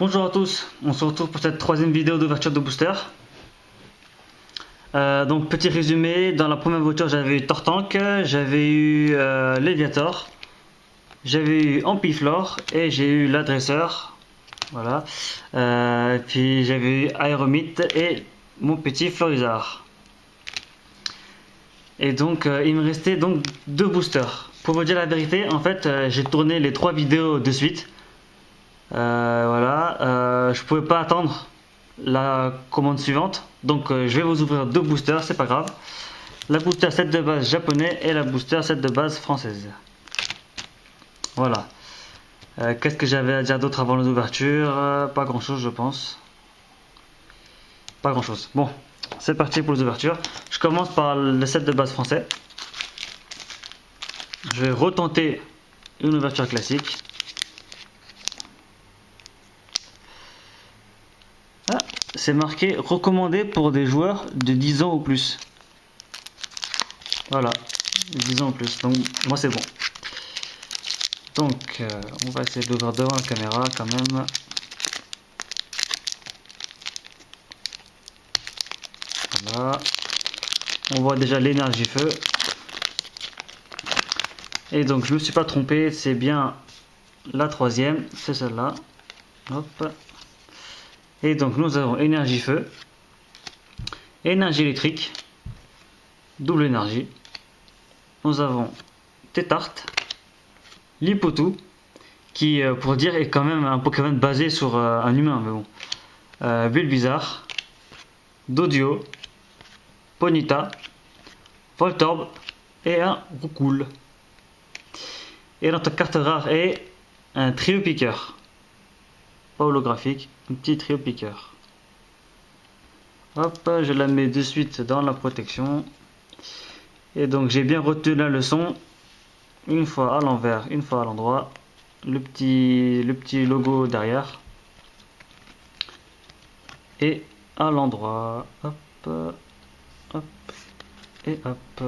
Bonjour à tous, on se retrouve pour cette troisième vidéo d'ouverture de booster. Donc petit résumé, dans la première voiture j'avais eu Tortank, j'avais eu Léviator, j'avais eu Ampiflore et j'ai eu l'adresseur. Voilà. Puis j'avais eu Aéromite et mon petit Florizard. Et donc il me restait donc deux boosters. Pour vous dire la vérité, en fait j'ai tourné les trois vidéos de suite. Voilà, je pouvais pas attendre la commande suivante, donc je vais vous ouvrir deux boosters, c'est pas grave. La booster set de base japonais et la booster set de base française. Voilà. Qu'est-ce que j'avais à dire d'autre avant l'ouverture? Pas grand chose, je pense. Pas grand chose. Bon, c'est parti pour les ouvertures. Je commence par le set de base français. Je vais retenter une ouverture classique. Ah, c'est marqué recommandé pour des joueurs de 10 ans ou plus. Voilà, 10 ans ou plus. Donc, moi, c'est bon. Donc, on va essayer d'ouvrir devant la caméra quand même. Voilà. On voit déjà l'énergie feu. Et donc, je me suis pas trompé, c'est bien la troisième, c'est celle-là. Hop. Et donc, nous avons énergie feu, énergie électrique, double énergie. Nous avons Tétarte, Lipotou, qui, pour dire, est quand même un Pokémon basé sur un humain, mais bon. Bulbizarre, Dodio, Ponyta, Voltorb et un Roucoule. Et notre carte rare est un trio piqueur. Pas holographique, un petit trio piqueur. Hop, je la mets de suite dans la protection. Et donc j'ai bien retenu la leçon. Une fois à l'envers, une fois à l'endroit. Le petit logo derrière. Et à l'endroit. Hop, hop. Et hop,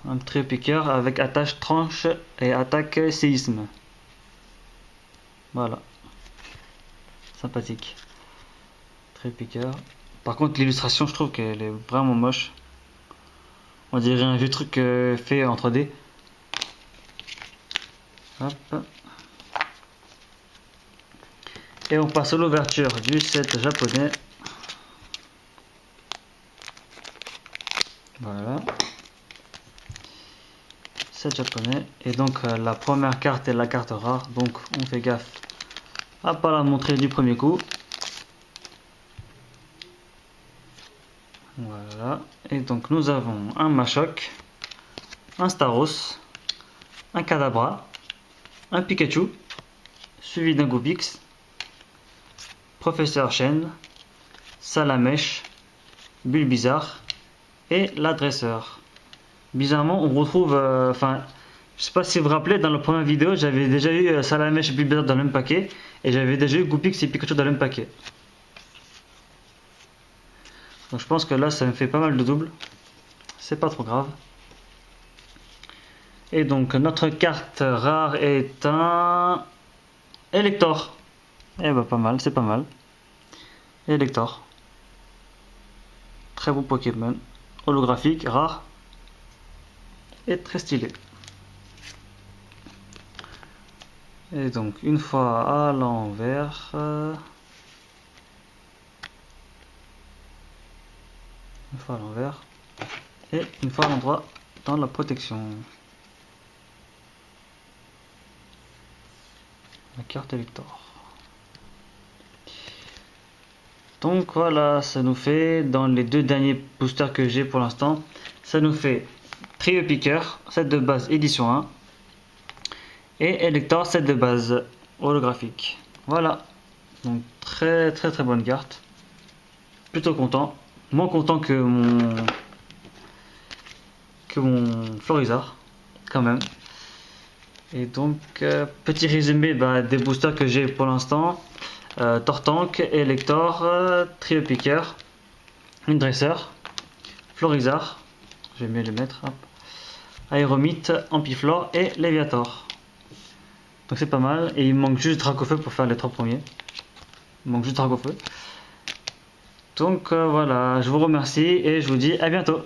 un trio piqueur avec attache tranche et attaque séisme. Voilà. Sympathique. Trio piqueur. Par contre, l'illustration, je trouve qu'elle est vraiment moche. On dirait un vieux truc fait en 3D. Hop. Et on passe à l'ouverture du set japonais. Voilà. Set japonais. Et donc la première carte est la carte rare. Donc on fait gaffe à pas la montrer du premier coup. Voilà. Et donc nous avons un Machoc, un Staros, un Kadabra, un Pikachu, suivi d'un Goopix, Professeur Chen, Salamèche, Bulbizarre et l'adresseur. Bizarrement, on retrouve, je sais pas si vous vous rappelez, dans la première vidéo, j'avais déjà eu Salamèche et Bulbizarre dans le même paquet, et j'avais déjà eu Goopix et Pikachu dans le même paquet. Donc je pense que là, ça me fait pas mal de doubles. C'est pas trop grave. Et donc notre carte rare est un Elector. Eh ben pas mal, c'est pas mal. Elector. Très beau Pokémon. Holographique, rare. Et très stylé. Et donc une fois à l'envers. Une fois à l'envers. Et une fois à l'endroit dans la protection. La carte Elector. Donc voilà, ça nous fait, dans les deux derniers boosters que j'ai pour l'instant, ça nous fait Trio Piqueur, set de base édition 1, et Elector, set de base holographique. Voilà, donc très bonne carte. Plutôt content, moins content que mon Florizard, quand même. Et donc, petit résumé des boosters que j'ai pour l'instant. Tortank, Elector, Trio Piqueur, une dresseur, Florizard, je vais mieux les mettre, hop. Aéromite, Ampiflore et Léviator. Donc c'est pas mal, et il manque juste Dracofeu pour faire les trois premiers. donc juste dragon feu. Donc voilà, je vous remercie et je vous dis à bientôt.